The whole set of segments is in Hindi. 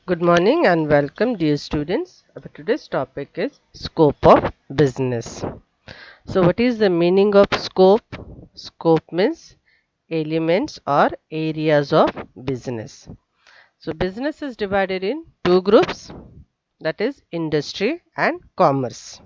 Good morning and welcome, dear students. Today's topic is scope of business. So, what is the meaning of scope? Scope means elements or areas of business. So, business is divided in two groups, that is industry and commerce.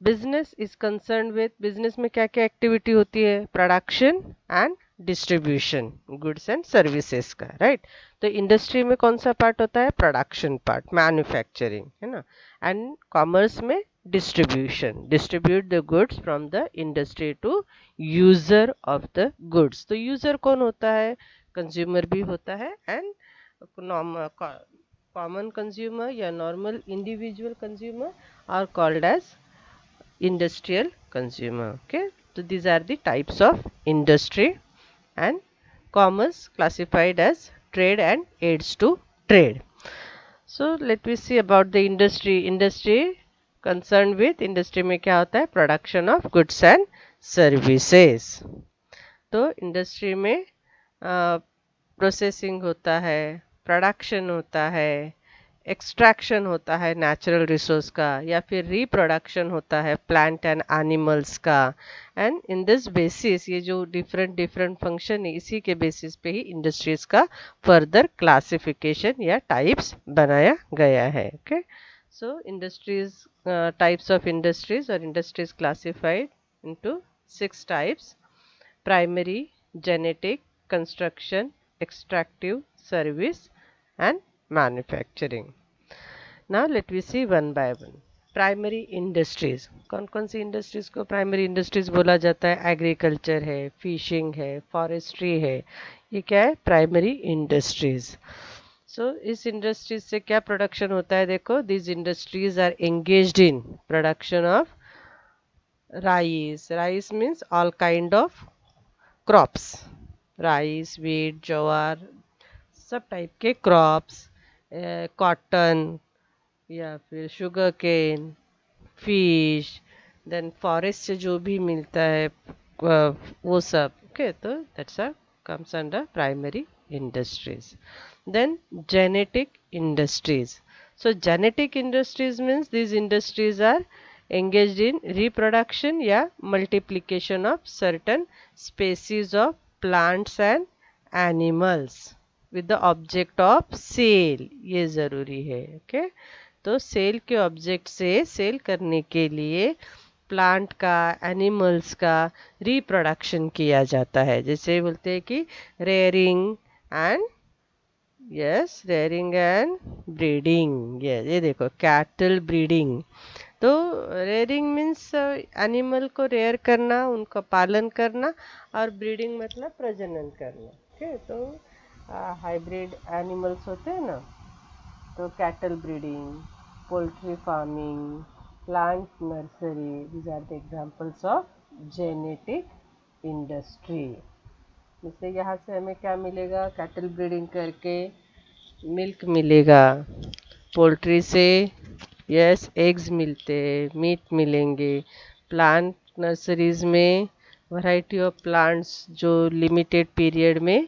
Business is concern with business में क्या क्या एक्टिविटी होती है production and distribution goods and services का राइट तो इंडस्ट्री में कौन सा पार्ट होता है प्रोडक्शन पार्ट मैन्युफैक्चरिंग है ना एंड कॉमर्स में distribution distribute the goods from the industry to user of the goods तो यूजर कौन होता है कंज्यूमर भी होता है एंड कॉमन कंज्यूमर या normal individual consumer are called as industrial consumer. Okay, so these are the types of industry and commerce classified as trade and aids to trade. So let me see about the industry concerned with industry में क्या होता है production of goods and services. तो इंडस्ट्री में प्रोसेसिंग होता है प्रोडक्शन होता है एक्सट्रैक्शन होता है नेचुरल रिसोर्स का या फिर रिप्रोडक्शन होता है प्लांट एंड एनिमल्स का एंड इन दिस बेसिस ये जो डिफरेंट डिफरेंट फंक्शन है इसी के बेसिस पे ही इंडस्ट्रीज का फर्दर क्लासिफिकेशन या टाइप्स बनाया गया है okay so industries types of industries और industries classified into 6 types primary genetic construction extractive service and manufacturing. Now let me see one by one. Primary industries कौन कौन सी इंडस्ट्रीज को प्राइमरी इंडस्ट्रीज बोला जाता है एग्रीकल्चर है फिशिंग है फॉरेस्ट्री है ये क्या है प्राइमरी इंडस्ट्रीज सो इस इंडस्ट्रीज से क्या प्रोडक्शन होता है देखो this industries are engaged in production of rice means all kind of crops rice wheat jowar सब टाइप के क्रॉप्स कॉटन या फिर sugar cane fish then forest से जो भी मिलता है वो सब ओके तो that's are comes under primary industries then genetic industries so genetic industries means these industries are engaged in reproduction या multiplication of certain species of plants and animals with the object of sale ये ज़रूरी है ओके तो सेल के ऑब्जेक्ट से सेल करने के लिए प्लांट का एनिमल्स का रिप्रोडक्शन किया जाता है जैसे बोलते हैं कि rearing and yes rearing and breeding ये देखो कैटल ब्रीडिंग तो रेयरिंग मीन्स एनिमल को रेयर करना उनका पालन करना और ब्रीडिंग मतलब प्रजनन करना ओके तो हाइब्रिड एनिमल्स होते हैं ना तो cattle breeding poultry farming plant nursery these are the examples of genetic industry जैसे यहाँ से हमें क्या मिलेगा कैटल ब्रीडिंग करके मिल्क मिलेगा पोल्ट्री से यस एग्स मिलते हैं मीट मिलेंगे प्लांट नर्सरीज में वैरायटी ऑफ प्लांट्स जो लिमिटेड पीरियड में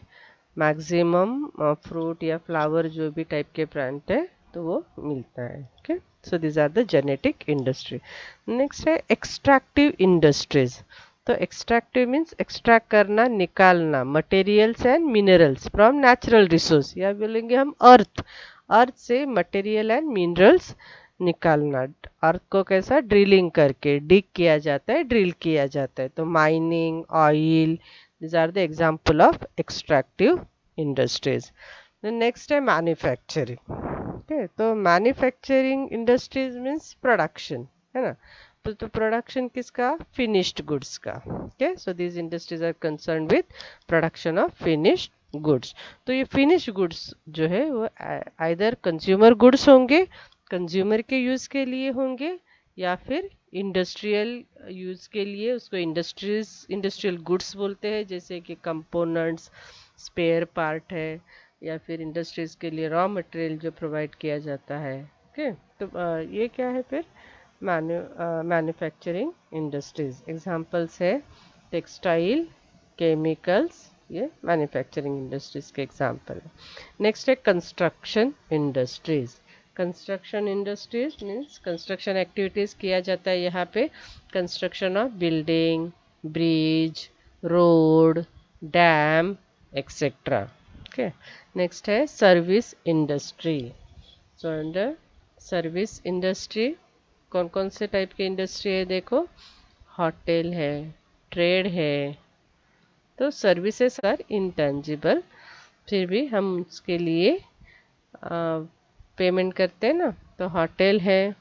मैक्सिमम फ्रूट या फ्लावर जो भी टाइप के प्लांट है तो वो मिलता है okay so these are the genetic industry next है एक्सट्रैक्टिव इंडस्ट्रीज तो एक्सट्रैक्टिव मीन्स एक्सट्रैक्ट करना निकालना materials and minerals from natural resource या बोलेंगे हम अर्थ से मटेरियल एंड मिनरल्स निकालना अर्थ को कैसा ड्रिलिंग करके डिग किया जाता है ड्रिल किया जाता है तो mining oil these are the example of extractive industries the next है manufacturing okay तो manufacturing industries means production है ना तो प्रोडक्शन किसका फिनिश्ड गुड्स का okay so these industries are concern with production of finished goods तो ये फिनिश्ड गुड्स जो है वो आइदर कंज्यूमर गुड्स होंगे कंज्यूमर के यूज़ के लिए होंगे या फिर इंडस्ट्रियल यूज़ के लिए उसको इंडस्ट्रियल गुड्स बोलते हैं जैसे कि कंपोनेंट्स स्पेयर पार्ट है या फिर इंडस्ट्रीज के लिए रॉ मटेरियल जो प्रोवाइड किया जाता है ओके तो ये क्या है फिर मैन्युफैक्चरिंग इंडस्ट्रीज एग्जांपल्स है टेक्सटाइल केमिकल्स ये मैन्युफैक्चरिंग इंडस्ट्रीज के एग्जाम्पल है। नेक्स्ट है construction industries. Construction industries means construction activities किया जाता है यहाँ पे। Construction of building, bridge, road, dam etcetera. Okay. Next है service industry. So under service industry कौन कौन से टाइप की इंडस्ट्री है देखो, होटल है, ट्रेड है। तो सर्विसेज आर इंटेंजिबल, फिर भी हम उसके लिए पेमेंट करते हैं ना। तो होटल है,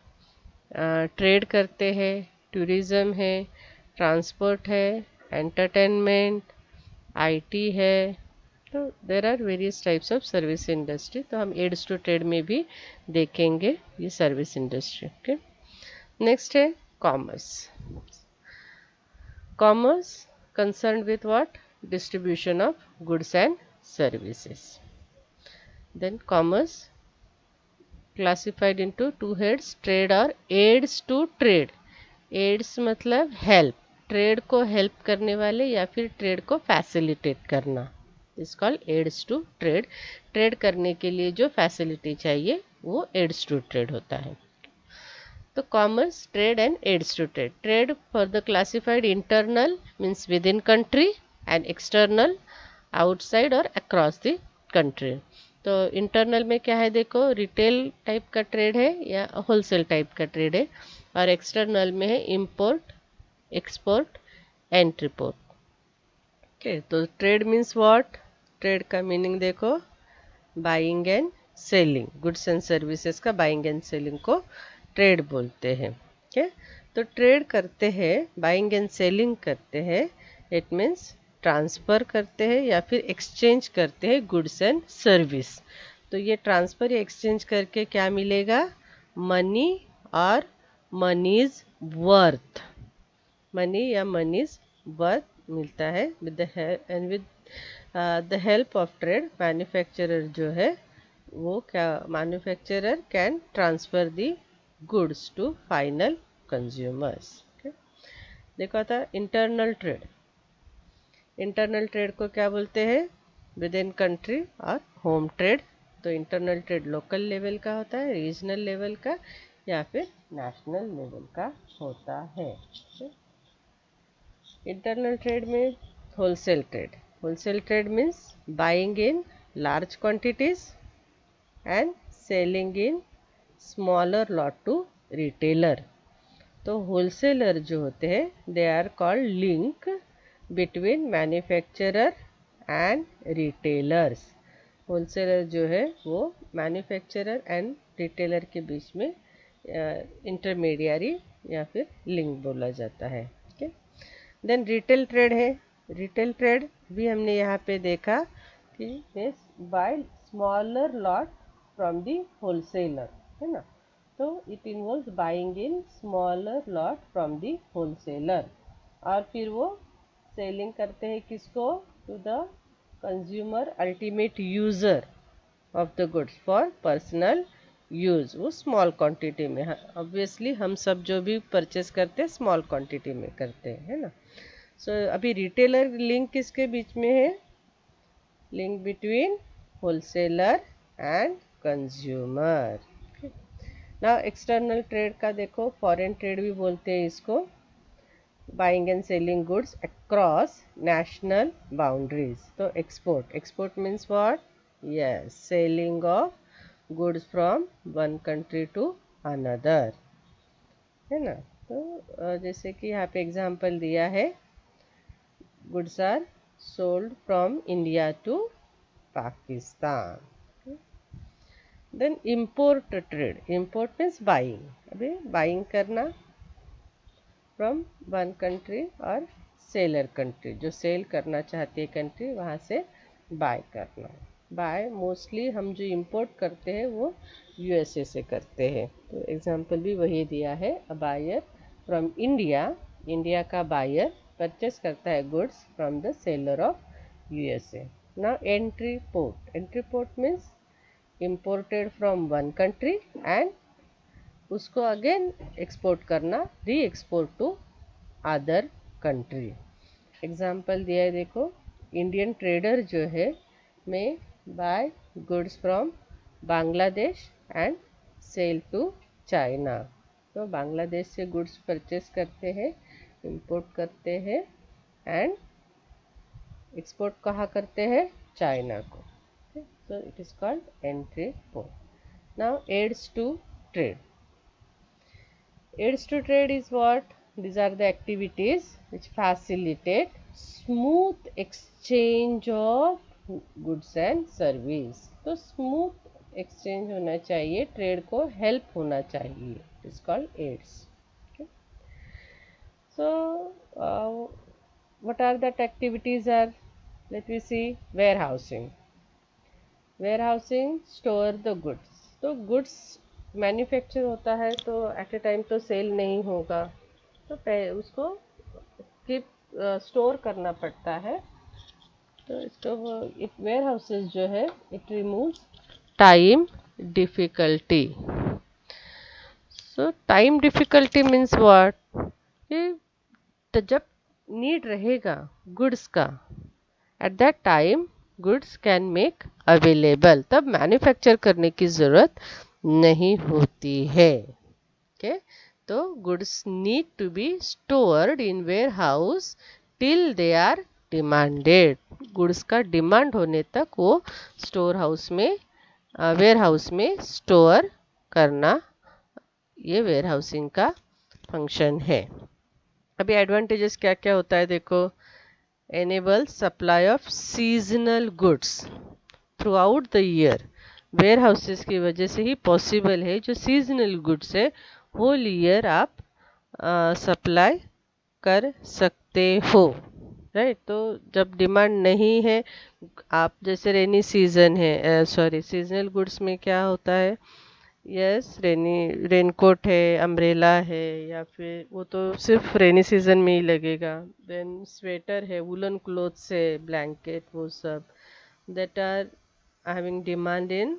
ट्रेड करते हैं, टूरिज़्म है, ट्रांसपोर्ट है, एंटरटेनमेंट, आईटी है। तो there are various types of service industry. तो हम एड्स टू ट्रेड में भी देखेंगे ये सर्विस इंडस्ट्री। ओके। नेक्स्ट है commerce. Commerce concerned with what? Distribution of goods and services. Then commerce classified into two heads, trade और aids to trade. aids मतलब help, ट्रेड को हेल्प करने वाले या फिर ट्रेड को फैसिलिटेट करना, is call aids to trade. Trade करने के लिए जो फैसिलिटी चाहिए वो एड्स टू ट्रेड होता है। तो commerce, trade and aids to trade. Trade for the classified internal means within country and external outside और अक्रॉस द कंट्री। तो इंटरनल में क्या है देखो, रिटेल टाइप का ट्रेड है या होलसेल टाइप का ट्रेड है, और एक्सटर्नल में है इंपोर्ट, एक्सपोर्ट एंड ट्रिपोर्ट। ओके। तो ट्रेड मीन्स व्हाट? ट्रेड का मीनिंग देखो, buying and selling, goods and services का बाइंग एंड सेलिंग को ट्रेड बोलते हैं। ओके। तो ट्रेड करते हैं, बाइंग एंड सेलिंग करते हैं, इट मीन्स ट्रांसफ़र करते हैं या फिर एक्सचेंज करते हैं गुड्स एंड सर्विस। तो ये ट्रांसफ़र या एक्सचेंज करके क्या मिलेगा? मनी और मनीज वर्थ, मनी या मनीज वर्थ मिलता है। With the help of trade manufacturer जो है वो क्या, manufacturer can transfer the goods to final consumers. देखा था इंटरनल ट्रेड। इंटरनल ट्रेड को क्या बोलते हैं? विद इन कंट्री और होम ट्रेड। तो इंटरनल ट्रेड लोकल लेवल का होता है, रीजनल लेवल का या फिर नेशनल लेवल का होता है। इंटरनल ट्रेड में wholesale trade. Wholesale trade means buying in large quantities and selling in smaller lot to retailer. तो होलसेलर जो होते हैं they are called link between manufacturer and retailers. Wholesaler जो है वो मैन्युफैक्चरर एंड रिटेलर के बीच में इंटरमीडियरी या फिर लिंक बोला जाता है। ओके। देन रिटेल ट्रेड है। रिटेल ट्रेड भी हमने यहाँ पे देखा कि buy smaller lot from the wholesaler, है ना। तो it involves buying in smaller lot from the wholesaler, और फिर वो सेलिंग करते हैं किसको? To the consumer, ultimate user of the goods for personal use. वो स्मॉल क्वांटिटी में, ऑब्वियसली हम सब जो भी परचेस करते हैं स्मॉल क्वांटिटी में करते हैं, है ना। सो अभी रिटेलर लिंक किसके बीच में है? Link between wholesaler and consumer. ना एक्सटर्नल ट्रेड का देखो, फॉरेन ट्रेड भी बोलते हैं इसको, buying and selling goods across national boundaries. तो export, export means what? Yes, selling of goods from one country to another, है ना। तो जैसे कि यहाँ पे एग्जांपल दिया है, goods are sold from India to Pakistan. Then import trade. Import means buying, अभी बाइंग करना फ्रॉम वन कंट्री और सेलर कंट्री, जो सेल करना चाहती है कंट्री वहाँ से बाय करना। बाय मोस्टली हम जो इंपोर्ट करते हैं वो यूएसए से करते हैं। तो एग्जांपल भी वही दिया है, a buyer from India, India का बायर परचेस करता है goods from the seller of USA. Now entry port. Entry port means imported from one country and उसको अगेन एक्सपोर्ट करना, reexport to other country. Example दिया है देखो, इंडियन ट्रेडर जो है में buy goods from Bangladesh and sell to China. तो बांग्लादेश से गुड्स परचेस करते हैं, इंपोर्ट करते हैं एंड एक्सपोर्ट कहाँ करते हैं, चाइना को। So it is called entry port. Now aids to trade. Aids to trade is what? These are the activities which facilitate smooth exchange of goods and service. तो smooth exchange होना चाहिए, trade को help होना चाहिए. It is called aids. Okay. So, what are that activities are? Let me see. Warehousing. Warehousing, store the goods. तो goods मैन्युफैक्चर होता है तो एट ए टाइम तो सेल नहीं होगा, तो उसको कीप स्टोर करना पड़ता है। तो इसको वेयर हाउसेस जो है it removes time difficulty. So time difficulty means what, कि जब नीड रहेगा गुड्स का at that time goods can make available, तब मैन्युफैक्चर करने की ज़रूरत नहीं होती है। ओके, तो goods need to be stored in warehouse till they are demanded. Goods का डिमांड होने तक वो स्टोर हाउस में वेयर हाउस में स्टोर करना, ये वेयर हाउसिंग का फंक्शन है। अभी एडवांटेजेस क्या क्या होता है देखो। Enable supply of seasonal goods throughout the year. Warehouses की वजह से ही पॉसिबल है जो सीजनल गुड्स है होल ईयर आप सप्लाई कर सकते हो, राइट। तो जब डिमांड नहीं है, आप जैसे रेनी सीजन है, सॉरी सीजनल गुड्स में क्या होता है, यस रेनकोट है, अम्ब्रेला है, या फिर वो तो सिर्फ रेनी सीजन में ही लगेगा। देन स्वेटर है, वुलन क्लोथ्स है, ब्लैंकेट, वो सब that are having demand in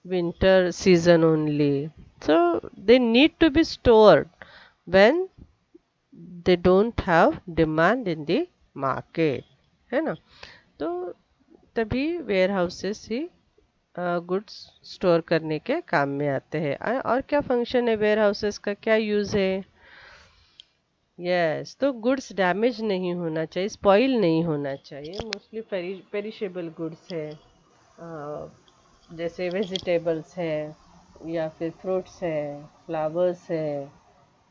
winter season only. So they need to be stored when they don't have demand in the market, है ना। तो तभी वेयर हाउसेस ही गुड्स स्टोर करने के काम में आते हैं। और क्या फंक्शन है वेयर हाउसेस का, क्या यूज़ है। यस, तो गुड्स डैमेज नहीं होना चाहिए, स्पॉइल नहीं होना चाहिए। मोस्टली पेरिशेबल गुड्स है, जैसे वेजिटेबल्स है या फिर फ्रूट्स है, फ्लावर्स है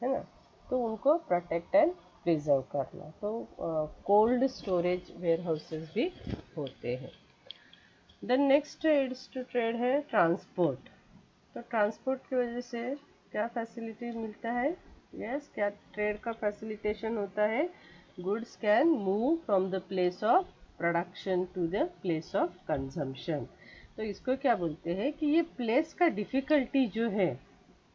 ना। तो उनको प्रोटेक्ट एंड प्रिजर्व करना, तो कोल्ड स्टोरेज वेयर हाउसेस भी होते हैं। Then next aids to trade है ट्रांसपोर्ट। तो ट्रांसपोर्ट की वजह से क्या फैसिलिटी मिलता है, यस क्या ट्रेड का फैसिलिटेशन होता है। Goods can move from the place of production to the place of consumption. तो इसको क्या बोलते हैं कि ये प्लेस का डिफ़िकल्टी जो है,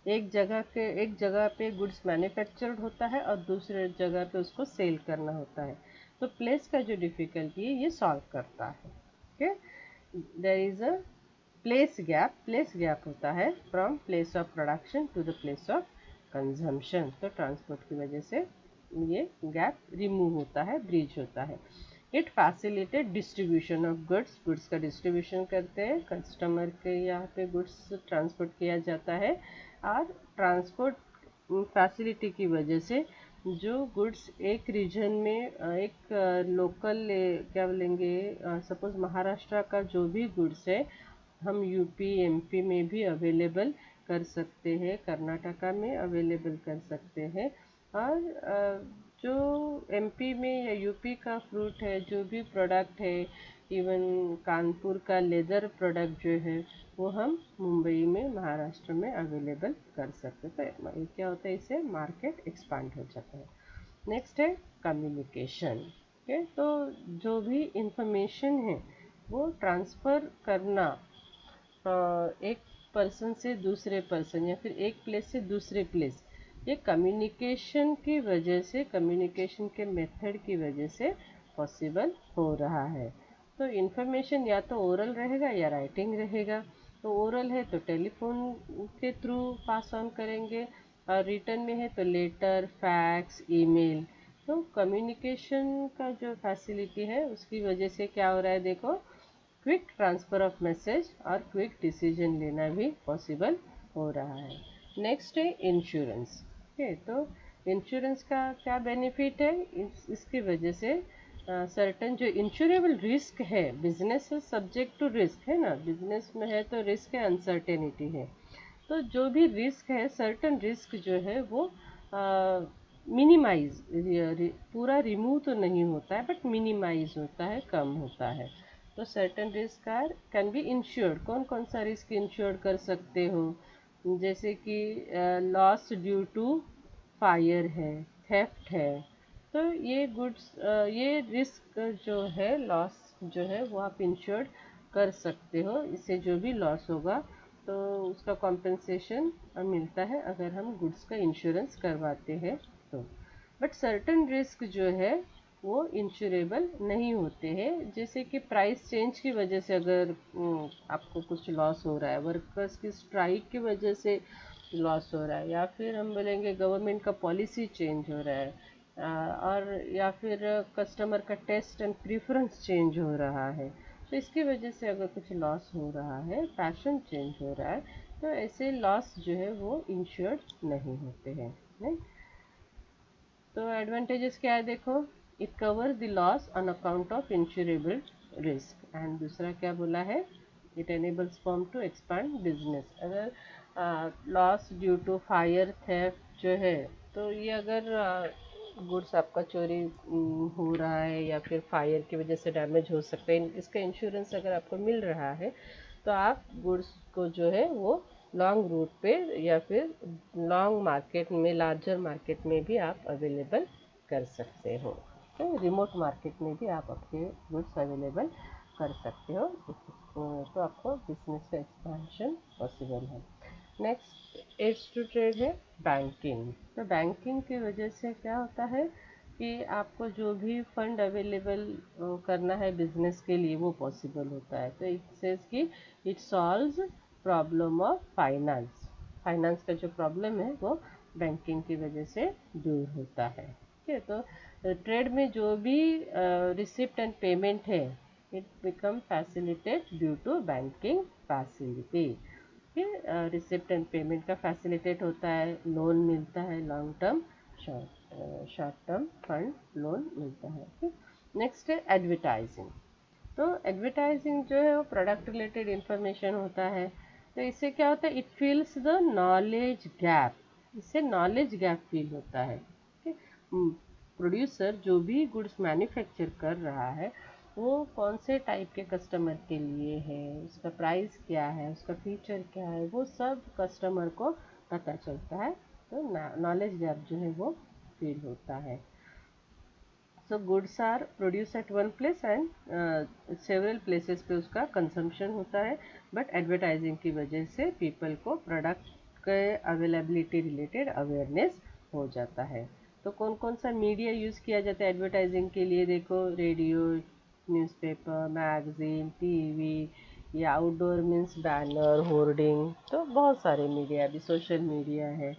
एक जगह पे गुड्स मैन्युफैक्चर्ड होता है और दूसरे जगह पे उसको सेल करना होता है, तो प्लेस का जो डिफ़िकल्टी है ये सॉल्व करता है। Okay, there is a place gap होता है from place of production to the place of consumption. तो ट्रांसपोर्ट की वजह से ये गैप रिमूव होता है, ब्रिज होता है। It facilitate distribution of goods का डिस्ट्रीब्यूशन करते हैं, कस्टमर के यहाँ पे गुड्स ट्रांसपोर्ट किया जाता है। और ट्रांसपोर्ट फैसिलिटी की वजह से जो गुड्स एक रीजन में एक लोकल क्या बोलेंगे, सपोज महाराष्ट्र का जो भी गुड्स है हम यूपी एमपी में भी अवेलेबल कर सकते हैं, कर्नाटका में अवेलेबल कर सकते हैं। और जो एमपी में या यूपी का फ्रूट है, जो भी प्रोडक्ट है, इवन कानपुर का लेदर प्रोडक्ट जो है वो हम मुंबई में महाराष्ट्र में अवेलेबल कर सकते हैं। तो ये क्या होता है, इससे मार्केट एक्सपांड हो जाता है। नेक्स्ट है कम्युनिकेशन। ओके, तो जो भी इंफॉर्मेशन है वो ट्रांसफ़र करना एक पर्सन से दूसरे पर्सन या फिर एक प्लेस से दूसरे प्लेस, ये कम्युनिकेशन की वजह से, कम्युनिकेशन के मेथड की वजह से पॉसिबल हो रहा है। तो इन्फॉर्मेशन या तो ओरल रहेगा या राइटिंग रहेगा। तो ओरल है तो टेलीफोन के थ्रू पास ऑन करेंगे, और रिटर्न में है तो लेटर, फैक्स, ईमेल। तो कम्युनिकेशन का जो फैसिलिटी है उसकी वजह से क्या हो रहा है, देखो क्विक ट्रांसफ़र ऑफ मैसेज और क्विक डिसीजन लेना भी पॉसिबल हो रहा है। नेक्स्ट है इंश्योरेंस। ओके, तो इंश्योरेंस का क्या बेनिफिट है, इसकी वजह से सर्टन जो इंश्योरेबल रिस्क है, बिजनेस है सब्जेक्ट टू रिस्क है ना, बिजनेस में है तो रिस्क है, अनसर्टेनिटी है। तो जो भी रिस्क है, सर्टन रिस्क जो है वो मिनिमाइज, पूरा रिमूव तो नहीं होता है बट मिनिमाइज होता है, कम होता है। तो certain risk are can be insured. कौन कौन सा रिस्क इंश्योर कर सकते हो, जैसे कि लॉस ड्यू टू फायर है, थेफ्ट है। तो ये गुड्स, ये रिस्क जो है, लॉस जो है वो आप इंश्योर कर सकते हो। इससे जो भी लॉस होगा तो उसका कॉम्पेंसेशन मिलता है अगर हम गुड्स का इंश्योरेंस करवाते हैं तो। बट सर्टन रिस्क जो है वो इंश्योरेबल नहीं होते हैं, जैसे कि प्राइस चेंज की वजह से अगर आपको कुछ लॉस हो रहा है, वर्कर्स की स्ट्राइक की वजह से लॉस हो रहा है, या फिर हम बोलेंगे गवर्नमेंट का पॉलिसी चेंज हो रहा है, और या फिर कस्टमर का टेस्ट एंड प्रेफरेंस चेंज हो रहा है, तो इसकी वजह से अगर कुछ लॉस हो रहा है, पैशन चेंज हो रहा है, तो ऐसे लॉस जो है वो इंश्योर्ड नहीं होते हैं। नहीं, तो एडवांटेजेस क्या है, देखो it cover the loss on account of insurable risk, and दूसरा क्या बोला है, it enables firm to expand business. अगर loss due to fire theft जो है, तो ये अगर गुड्स आपका चोरी हो रहा है या फिर फायर की वजह से डैमेज हो सकता है, इसका इंश्योरेंस अगर आपको मिल रहा है तो आप गुड्स को जो है वो लॉन्ग रूट पे या फिर लॉन्ग मार्केट में, लार्जर मार्केट में भी आप अवेलेबल कर सकते हो। तो रिमोट मार्केट में भी आप अपने गुड्स अवेलेबल कर सकते हो, तो आपको बिजनेस का एक्सपेंशन पॉसिबल है। नेक्स्ट एज टू ट्रेड है बैंकिंग। तो बैंकिंग की वजह से क्या होता है कि आपको जो भी फंड अवेलेबल करना है बिजनेस के लिए वो पॉसिबल होता है। तो इट सेज कि it solves problem of finance. Finance का जो प्रॉब्लम है वो बैंकिंग की वजह से दूर होता है। ठीक है, तो ट्रेड में जो भी रिसिप्ट एंड पेमेंट है, it become facilitate due to banking facility. Receipt and payment का फैसिलिटेट होता है, लोन मिलता है, long term short term fund loan मिलता है। नेक्स्ट है एडवर्टाइजिंग। तो एडवर्टाइजिंग जो है वो प्रोडक्ट रिलेटेड इंफॉर्मेशन होता है। तो इससे क्या होता है, इट फिल्स द नॉलेज गैप। इससे नॉलेज गैप फील होता है। प्रोड्यूसर जो भी गुड्स मैन्युफैक्चर कर रहा है वो कौन से टाइप के कस्टमर के लिए है, उसका प्राइस क्या है, उसका फीचर क्या है, वो सब कस्टमर को पता चलता है। तो नॉलेज गैप जो है वो फील होता है। So goods are produce at one place and several places पे उसका कंजम्पशन होता है, बट एडवर्टाइजिंग की वजह से पीपल को प्रोडक्ट के अवेलेबिलिटी रिलेटेड अवेयरनेस हो जाता है। तो कौन कौन सा मीडिया यूज़ किया जाता है एडवर्टाइजिंग के लिए, देखो रेडियो, न्यूज़पेपर, मैगजीन, टीवी, या आउटडोर मीन्स बैनर, होर्डिंग। तो बहुत सारे मीडिया, अभी सोशल मीडिया है,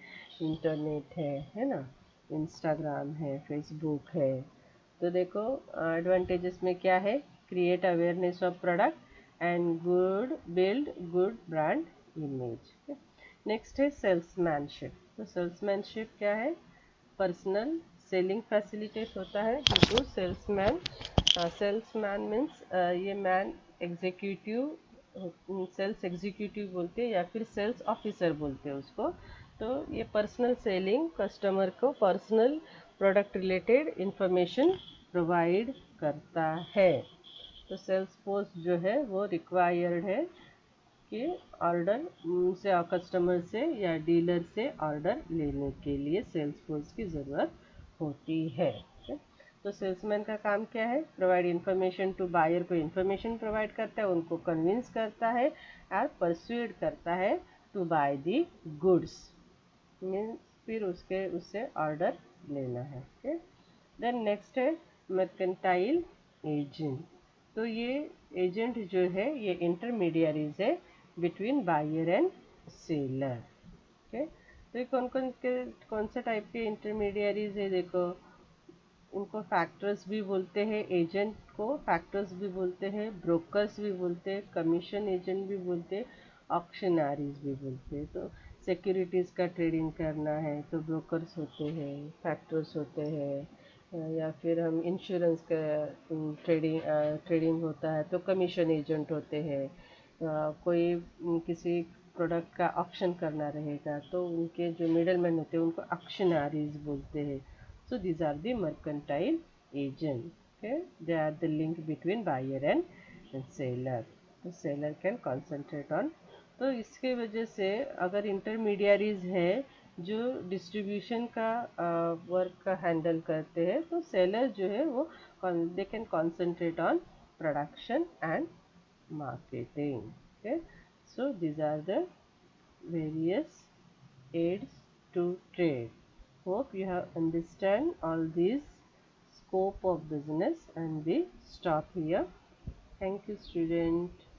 इंटरनेट है ना, इंस्टाग्राम है, फेसबुक है। तो देखो एडवांटेजेस में क्या है, create awareness of product and good build good brand image. Next है सेल्समैनशिप। तो सेल्समैनशिप क्या है, पर्सनल सेलिंग फैसिलिटेट होता है due to salesman. Salesman means ये मैन एग्जीक्यूटिव, सेल्स एग्जीक्यूटिव बोलते हैं या फिर सेल्स ऑफिसर बोलते हैं उसको। तो ये पर्सनल सेलिंग, कस्टमर को personal product related information provide करता है। तो सेल्स फोर्स जो है वो रिक्वायर्ड है कि ऑर्डर से, कस्टमर से या डीलर से ऑर्डर लेने के लिए सेल्स फोर्स की ज़रूरत होती है। तो सेल्समैन का काम क्या है, प्रोवाइड इंफॉर्मेशन टू बायर को इंफॉर्मेशन प्रोवाइड करता है, उनको कन्विंस करता है और परsuade करता है to buy the goods, means फिर उससे ऑर्डर लेना है। देन नेक्स्ट है मर्केंटाइल एजेंट। तो ये एजेंट जो है ये इंटरमीडियरीज है between buyer and seller. Okay, तो ये कौन कौन से टाइप के इंटरमीडियरीज है, देखो उनको फैक्टर्स भी बोलते हैं, एजेंट को फैक्टर्स भी बोलते हैं, ब्रोकर्स भी बोलते हैं, कमीशन एजेंट भी बोलते हैं, ऑक्शनरीज भी बोलते हैं। तो सिक्योरिटीज़ का ट्रेडिंग करना है तो ब्रोकर्स होते हैं, फैक्टर्स होते हैं, या फिर हम इंश्योरेंस का ट्रेडिंग ट्रेडिंग होता है तो कमीशन एजेंट होते हैं। कोई किसी प्रोडक्ट का ऑक्शन करना रहेगा तो उनके जो मिडल मैन होते हैं उनको ऑक्शनरीज बोलते हैं। So these are the mercantile agent. Okay, they are the link between buyer and seller. तो seller can concentrate on, तो इसके वजह से अगर इंटरमीडियरीज है जो डिस्ट्रीब्यूशन का वर्क का हैंडल करते हैं तो सेलर जो है वो they can concentrate on production and marketing. Okay, so these are the various aids to trade. Hope you have understand all these scope of business, and we stop here. Thank you, student.